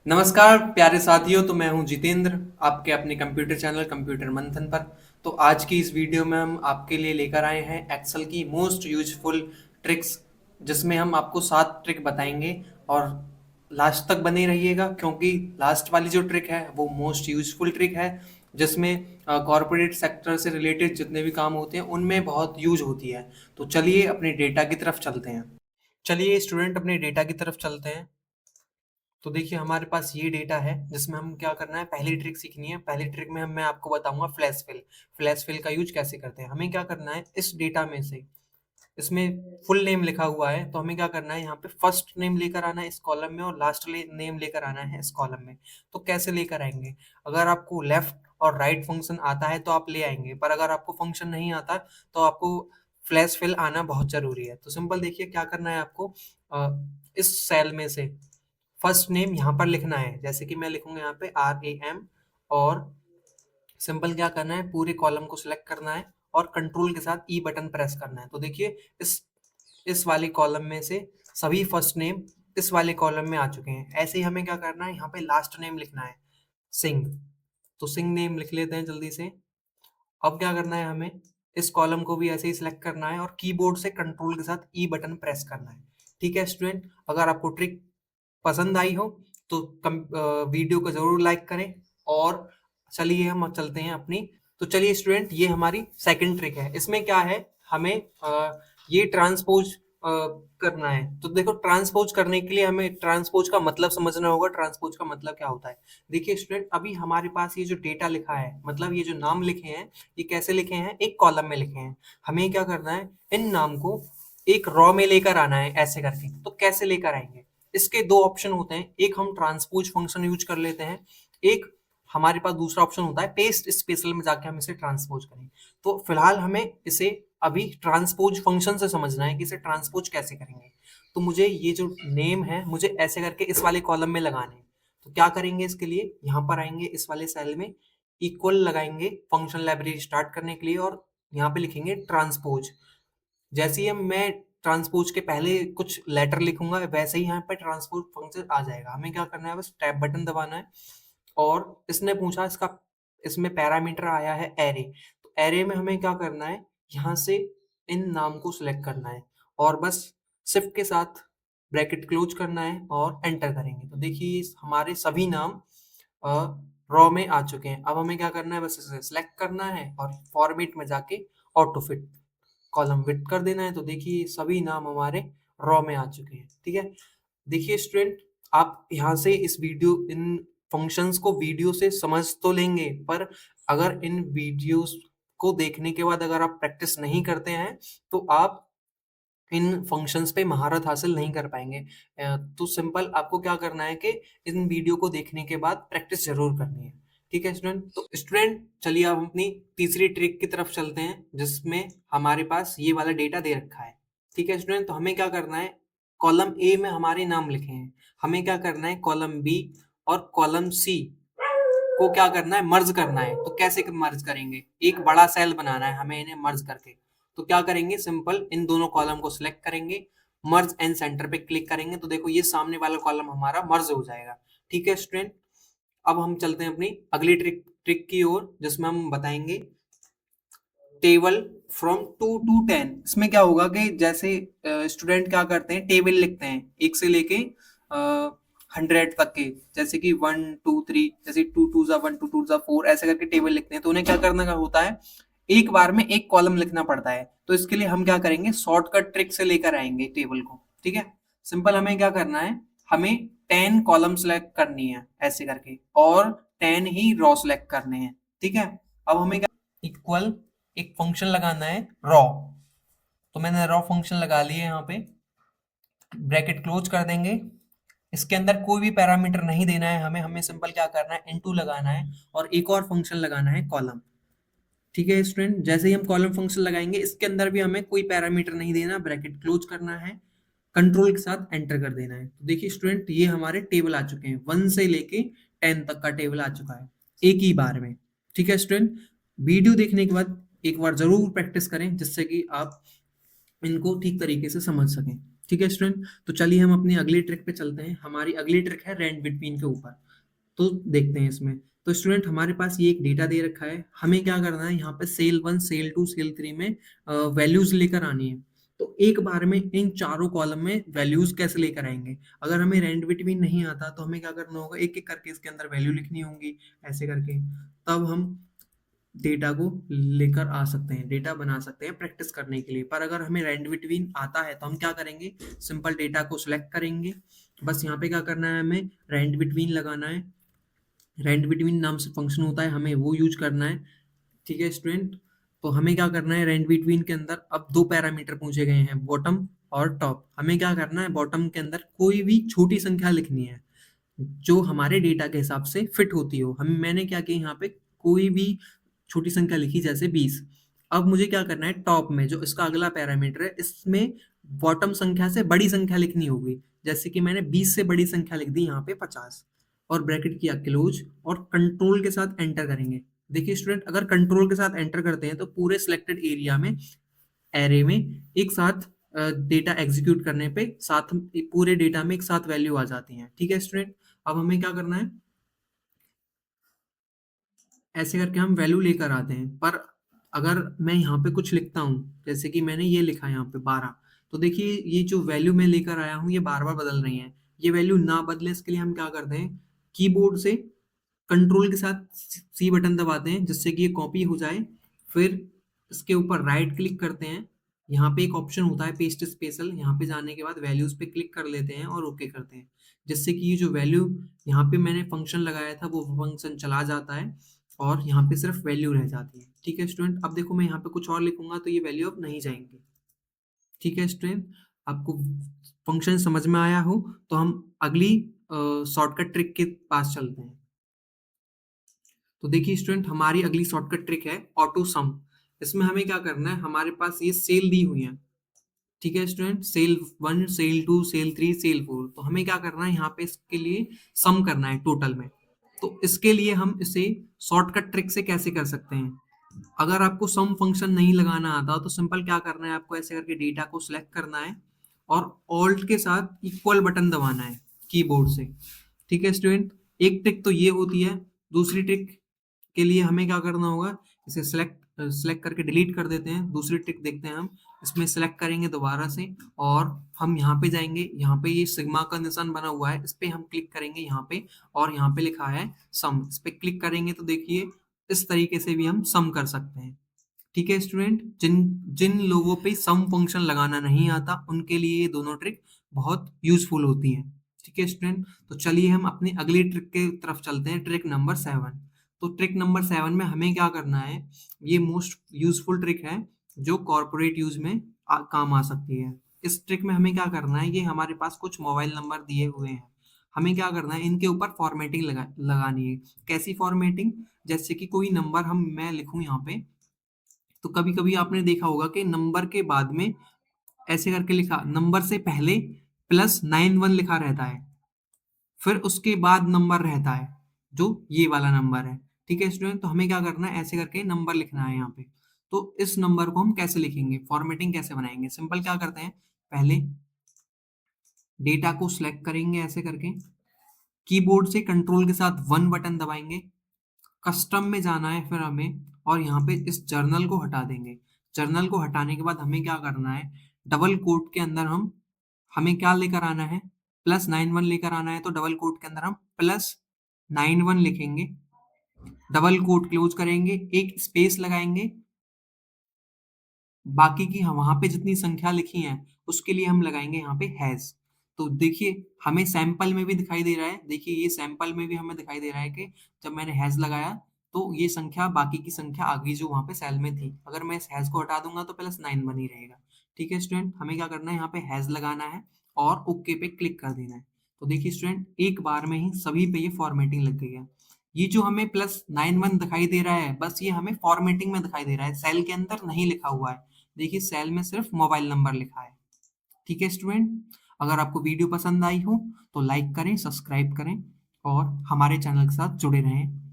नमस्कार प्यारे साथियों। तो मैं हूं जितेंद्र, आपके अपने कंप्यूटर चैनल कंप्यूटर मंथन पर। तो आज की इस वीडियो में हम आपके लिए लेकर आए हैं एक्सेल की मोस्ट यूजफुल ट्रिक्स, जिसमें हम आपको 7 ट्रिक बताएंगे। और लास्ट तक बने रहिएगा, क्योंकि लास्ट वाली जो ट्रिक है वो मोस्ट यूजफुल ट्रिक है, जिसमें कॉरपोरेट सेक्टर से रिलेटेड जितने भी काम होते हैं उनमें बहुत यूज होती है। तो चलिए अपने डेटा की तरफ चलते हैं। चलिए स्टूडेंट, अपने डेटा की तरफ चलते हैं। तो देखिए हमारे पास ये डेटा है जिसमें हम क्या करना है, पहली ट्रिक सीखनी है। पहली ट्रिक में मैं आपको बताऊंगा फ्लैश फिल। फ्लैश फिल का यूज कैसे करते हैं। हमें क्या करना है, इस डेटा में से इसमें फुल नेम लिखा हुआ है, तो हमें क्या करना है, यहाँ पे फर्स्ट नेम लेकर आना है इस कॉलम में, और लास्ट नेम लेकर आना है इस कॉलम में। तो कैसे लेकर आएंगे, अगर आपको लेफ्ट और राइट फंक्शन आता है तो आप ले आएंगे, पर अगर आपको फंक्शन नहीं आता तो आपको फ्लैश फिल आना बहुत जरूरी है। तो सिंपल देखिए क्या करना है आपको, इस सेल में से फर्स्ट नेम यहाँ पर लिखना है। जैसे कि मैं लिखूंगा यहाँ पे RAM, और सिंपल क्या करना है, पूरे कॉलम को सिलेक्ट करना है और कंट्रोल के साथ ई बटन प्रेस करना है। तो देखिए इस वाले कॉलम में से सभी फर्स्ट नेम इस वाले कॉलम में आ चुके हैं। ऐसे ही हमें क्या करना है, यहाँ पे लास्ट नेम लिखना है सिंह। तो सिंह नेम लिख लेते हैं जल्दी से। अब क्या करना है, हमें इस कॉलम को भी ऐसे ही सिलेक्ट करना है और कीबोर्ड से कंट्रोल के साथ ई बटन प्रेस करना है। ठीक है स्टूडेंट, अगर आपको ट्रिक पसंद आई हो तो वीडियो को जरूर लाइक करें। और चलिए हम अब चलते हैं अपनी। तो चलिए स्टूडेंट, ये हमारी सेकंड ट्रिक है। इसमें क्या है, हमें ये ट्रांसपोज करना है। तो देखो, ट्रांसपोज करने के लिए हमें ट्रांसपोज का मतलब समझना होगा। ट्रांसपोज का मतलब क्या होता है, देखिए स्टूडेंट, अभी हमारे पास ये जो डेटा लिखा है, मतलब ये जो नाम लिखे हैं, ये कैसे लिखे हैं, एक कॉलम में लिखे हैं। हमें क्या करना है, इन नाम को एक रॉ में लेकर आना है ऐसे करके। तो कैसे लेकर आएंगे, इसके दो ऑप्शन होते हैं। एक हम ट्रांसपोज फंक्शन यूज कर लेते हैं, एक हमारे पास दूसरा ऑप्शन होता है पेस्ट स्पेशल में जाके हम इसे ट्रांसपोज करें। तो फिलहाल हमें इसे अभी ट्रांसपोज फंक्शन से समझना है कि इसे ट्रांसपोज कैसे करेंगे। तो मुझे ये जो नेम है, मुझे ऐसे करके इस वाले कॉलम में लगाने हैं। तो क्या करेंगे, इसके लिए यहाँ पर आएंगे, इस वाले सेल में इक्वल लगाएंगे फंक्शन लाइब्रेरी स्टार्ट करने के लिए, और यहाँ पे लिखेंगे ट्रांसपोज। जैसे ही हम मैं ट्रांसपोज के पहले कुछ लेटर लिखूंगा, वैसे ही यहाँ पे ट्रांसपोज फंक्शन आ जाएगा। हमें क्या करना है, बस टैब बटन दबाना है। और इसने पूछा इसका, इसमें पैरामीटर आया है एरे। तो एरे में हमें क्या करना है, यहाँ से इन नाम को सिलेक्ट करना है और बस शिफ्ट के साथ ब्रैकेट क्लोज करना है और एंटर करेंगे। तो देखिए हमारे सभी नाम रॉ में आ चुके हैं। अब हमें क्या करना है, बस इसे सिलेक्ट करना है और फॉर्मेट में जाके ऑटो फिट कॉलम फिट कर देना है। तो देखिए सभी नाम हमारे रॉ में आ चुके हैं। ठीक है, देखिए स्टूडेंट, आप यहाँ से इस वीडियो इन फंक्शंस को वीडियो से समझ तो लेंगे, पर अगर इन वीडियोस को देखने के बाद अगर आप प्रैक्टिस नहीं करते हैं तो आप इन फंक्शंस पे महारत हासिल नहीं कर पाएंगे। तो सिंपल आपको क्या करना है कि इन वीडियो को देखने के बाद प्रैक्टिस जरूर करनी है। ठीक है स्टूडेंट, तो स्टूडेंट चलिए अब अपनी तीसरी ट्रिक की तरफ चलते हैं, जिसमें हमारे पास ये वाला डेटा दे रखा है। ठीक है स्टूडेंट, तो हमें क्या करना है, कॉलम ए में हमारे नाम लिखे हैं, हमें क्या करना है, कॉलम बी और कॉलम सी को क्या करना है, मर्ज करना है। तो कैसे मर्ज करेंगे, एक बड़ा सेल बनाना है हमें इन्हें मर्ज करके। तो क्या करेंगे, सिंपल इन दोनों कॉलम को सिलेक्ट करेंगे, मर्ज एंड सेंटर पे क्लिक करेंगे। तो देखो ये सामने वाला कॉलम हमारा मर्ज हो जाएगा। ठीक है स्टूडेंट, अब हम चलते हैं अपनी अगली ट्रिक ट्रिक की ओर, जिसमें हम बताएंगे टेबल फ्रॉम 2 to 10। इसमें क्या होगा कि जैसे स्टूडेंट क्या करते हैं, टेबल लिखते हैं एक से लेके 100 तक के, जैसे कि 1 2 3, जैसे 2 2 1 2 2 4 ऐसे करके टेबल लिखते हैं। तो उन्हें क्या करना का होता है, एक बार में एक कॉलम लिखना पड़ता है। तो इसके लिए हम क्या करेंगे, शॉर्टकट ट्रिक से लेकर आएंगे टेबल को। ठीक है, सिंपल हमें क्या करना है, हमें 10 कॉलम सेलेक्ट करनी है ऐसे करके, और 10 ही रो सेलेक्ट करने हैं। ठीक है, अब हमें क्या, इक्वल एक फंक्शन लगाना है रॉ। तो मैंने रॉ फंक्शन लगा लिए यहाँ पे, ब्रैकेट क्लोज कर देंगे। इसके अंदर कोई भी पैरामीटर नहीं देना है हमें, हमें सिंपल क्या करना है, इनटू लगाना है और एक और फंक्शन लगाना है कॉलम। ठीक है स्टूडेंट, जैसे ही हम कॉलम फंक्शन लगाएंगे, इसके अंदर भी हमें कोई पैरामीटर नहीं देना, ब्रैकेट क्लोज करना है, कंट्रोल के साथ एंटर कर देना है। तो देखिए स्टूडेंट, ये हमारे टेबल आ चुके हैं, 1 से लेके 10 तक का टेबल आ चुका है एक ही बार में। ठीक है स्टूडेंट, वीडियो देखने के बाद एक बार जरूर प्रैक्टिस करें, जिससे कि आप इनको ठीक तरीके से समझ सकें। ठीक है स्टूडेंट, तो चलिए हम अपनी अगली ट्रिक पे चलते हैं। हमारी अगली ट्रिक है रेंट बिटवीन के ऊपर। तो देखते हैं इसमें। तो स्टूडेंट हमारे पास ये एक डेटा दे रखा है, हमें क्या करना है, यहाँ पे सेल 1 सेल 2 सेल 3 में वैल्यूज लेकर आनी है। तो एक बार में इन चारों कॉलम में वैल्यूज कैसे लेकर आएंगे? अगर हमें रेंट बिटवीन नहीं आता तो हमें क्या करना होगा, एक एक करके इसके अंदर वैल्यू लिखनी होंगी, ऐसे करके। तब हम डेटा को लेकर आ सकते हैं, डेटा बना सकते हैं प्रैक्टिस करने के लिए। पर अगर हमें रेंट बिटवीन आता है तो हम क्या करेंगे, सिंपल डेटा को सिलेक्ट करेंगे। बस यहाँ पे क्या करना है, हमें रेंट बिटवीन लगाना है। रेंट बिटवीन नाम से फंक्शन होता है, हमें वो यूज करना है। ठीक है स्टूडेंट, तो हमें क्या करना है, रेंट बिटवीन के अंदर अब दो पैरामीटर पूछे गए हैं, बॉटम और टॉप। हमें क्या करना है, बॉटम के अंदर कोई भी छोटी संख्या लिखनी है जो हमारे डेटा के हिसाब से फिट होती हो। हम मैंने क्या किया, यहाँ पे कोई भी छोटी संख्या लिखी, जैसे 20। अब मुझे क्या करना है, टॉप में जो इसका अगला पैरामीटर है, इसमें बॉटम संख्या से बड़ी संख्या लिखनी होगी। जैसे कि मैंने 20 से बड़ी संख्या लिख दी यहाँ पे 50, और ब्रैकेट किया क्लोज, और कंट्रोल के साथ एंटर करेंगे। देखिए स्टूडेंट, अगर कंट्रोल के साथ एंटर करते हैं तो पूरे सिलेक्टेड एरिया में, एरे में एक साथ डेटा एग्जीक्यूट करने पे साथ पूरे डेटा में एक साथ वैल्यू आ जाती है। ठीक है स्टूडेंट, अब हमें क्या करना है, ऐसे करके हम वैल्यू लेकर आते हैं। पर अगर मैं यहाँ पे कुछ लिखता हूँ, जैसे कि मैंने ये लिखा है यहाँ पे 12, तो देखिए ये जो वैल्यू मैं लेकर आया हूँ ये बार बार बदल रही है। ये वैल्यू ना बदले इसके लिए हम क्या करते हैं, कीबोर्ड से कंट्रोल के साथ सी बटन दबाते हैं जिससे कि ये कॉपी हो जाए। फिर इसके ऊपर राइट क्लिक करते हैं, यहाँ पे एक ऑप्शन होता है पेस्ट स्पेशल, यहाँ पे जाने के बाद वैल्यूज पे क्लिक कर लेते हैं और ओके करते हैं, जिससे कि ये जो वैल्यू यहाँ पे मैंने फंक्शन लगाया था वो फंक्शन चला जाता है और यहाँ पे सिर्फ वैल्यू रह जाती है। ठीक है स्टूडेंट, अब देखो मैं यहाँ पे कुछ और लिखूंगा तो ये वैल्यू अब नहीं जाएंगी। ठीक है स्टूडेंट, आपको फंक्शन समझ में आया हो तो हम अगली शॉर्टकट ट्रिक के पास चलते हैं। तो देखिए स्टूडेंट, हमारी अगली शॉर्टकट ट्रिक है ऑटो सम। इसमें हमें क्या करना है, हमारे पास ये सेल दी हुई है। ठीक है student, cell 1 cell 2 cell 3 cell 4, तो हमें क्या करना है, यहाँ पे इसके लिए सम करना है टोटल में। तो इसके लिए हम इसे शॉर्टकट ट्रिक से कैसे कर सकते हैं, अगर आपको सम फंक्शन नहीं लगाना आता तो सिंपल क्या करना है, आपको ऐसे करके डेटा को सिलेक्ट करना है और ऑल्ट के साथ इक्वल बटन दबाना है कीबोर्ड से। ठीक है स्टूडेंट, एक ट्रिक तो ये होती है। दूसरी ट्रिक के लिए हमें क्या करना होगा, इसे सेलेक्ट करके डिलीट कर देते हैं। दूसरी ट्रिक देखते हैं हम, इसमें सेलेक्ट करेंगे दोबारा से और हम यहाँ पे जाएंगे, यहाँ पे ये सिग्मा का निशान बना हुआ है, इस पे हम क्लिक करेंगे यहाँ पे, और यहाँ पे लिखा है सम, इस पे क्लिक करेंगे तो देखिए इस तरीके से भी हम सम कर सकते हैं। ठीक है स्टूडेंट, जिन जिन लोगों पे सम फंक्शन लगाना नहीं आता उनके लिए ये दोनों ट्रिक बहुत यूजफुल होती हैं। ठीक है स्टूडेंट, तो चलिए हम अपनी अगली ट्रिक के तरफ चलते हैं, ट्रिक नंबर 7। तो ट्रिक नंबर 7 में हमें क्या करना है, ये मोस्ट यूजफुल ट्रिक है जो कॉर्पोरेट यूज में काम आ सकती है। इस ट्रिक में हमें क्या करना है, ये हमारे पास कुछ मोबाइल नंबर दिए हुए हैं, हमें क्या करना है, इनके ऊपर फॉर्मेटिंग लगानी है। कैसी फॉर्मेटिंग, जैसे कि कोई नंबर मैं लिखूं यहाँ पे, तो कभी कभी आपने देखा होगा कि नंबर के बाद में ऐसे करके लिखा, नंबर से पहले +91 लिखा रहता है, फिर उसके बाद नंबर रहता है जो ये वाला नंबर है। ठीक है स्टूडेंट, तो हमें क्या करना है, ऐसे करके नंबर लिखना है यहाँ पे। तो इस नंबर को हम कैसे लिखेंगे, फॉर्मेटिंग कैसे बनाएंगे, सिंपल क्या करते हैं, पहले डेटा को सिलेक्ट करेंगे ऐसे करके, कीबोर्ड से कंट्रोल के साथ 1 बटन दबाएंगे, कस्टम में जाना है फिर हमें, और यहाँ पे इस जर्नल को हटा देंगे। जर्नल को हटाने के बाद हमें क्या करना है, डबल कोट के अंदर हमें क्या लेकर आना है, +91 लेकर आना है, तो डबल कोट के अंदर हम +91 लिखेंगे, डबल कोट क्लोज करेंगे, एक स्पेस लगाएंगे, बाकी की हम वहां पे जितनी संख्या लिखी है उसके लिए हम लगाएंगे यहाँ पे हैज। तो देखिए हमें सैंपल में भी दिखाई दे रहा है, देखिए ये सैंपल में भी हमें दिखाई दे रहा है कि जब मैंने हैज लगाया तो ये संख्या बाकी की संख्या आ गई जो वहां पे सेल में थी। अगर मैं इस हैज को हटा दूंगा तो +9 बनी रहेगा। ठीक है स्टूडेंट, हमें क्या करना है, यहाँ पे हैज लगाना है और ओके पे क्लिक कर देना है। तो देखिए स्टूडेंट, एक बार में ही सभी पे ये फॉर्मेटिंग लग गई है। ये जो हमें +91 दिखाई दे रहा है, बस ये हमें फॉर्मेटिंग में दिखाई दे रहा है, सेल के अंदर नहीं लिखा हुआ है। देखिए सेल में सिर्फ मोबाइल नंबर लिखा है। ठीक है स्टूडेंट, अगर आपको वीडियो पसंद आई हो तो लाइक करें, सब्सक्राइब करें और हमारे चैनल के साथ जुड़े रहें।